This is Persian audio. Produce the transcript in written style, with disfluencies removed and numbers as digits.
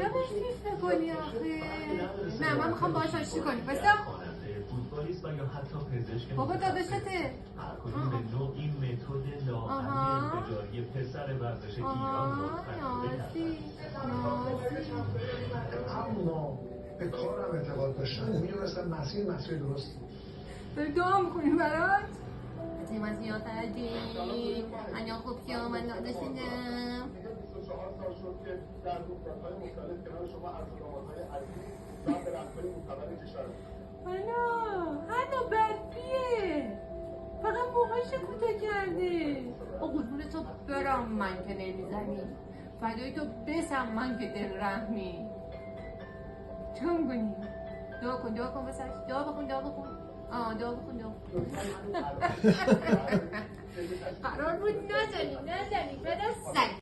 چرا بهش فیف میکنی آخه؟ نه من میخوام باهاش آشتی کنی بسا فوتبالیست و یا حتی پزشک بابا داداشته هر کدوم به نوعی متد ناامنی انفجاری پسر ورزش ایران رو نازی اما به کارم اعتقاد داشتم میدونستم مسیر درستی. داری دعا میکنی برات؟ من زیاد تردی انیا خوب که من داداشتم 24 سال شد که در گفتگوهای مختلف کنار شما از رابطه‌های عزیز و به رفتار معتبر کشور هنو بدبیه فقط موهاش کوتاه کرده قربون تو برام من که نمیزنی فدای تو بسم من که دل رحمی چون کنی دعا کن بسش دعا بخون دعا بخون قرار بود نزنی بده سگ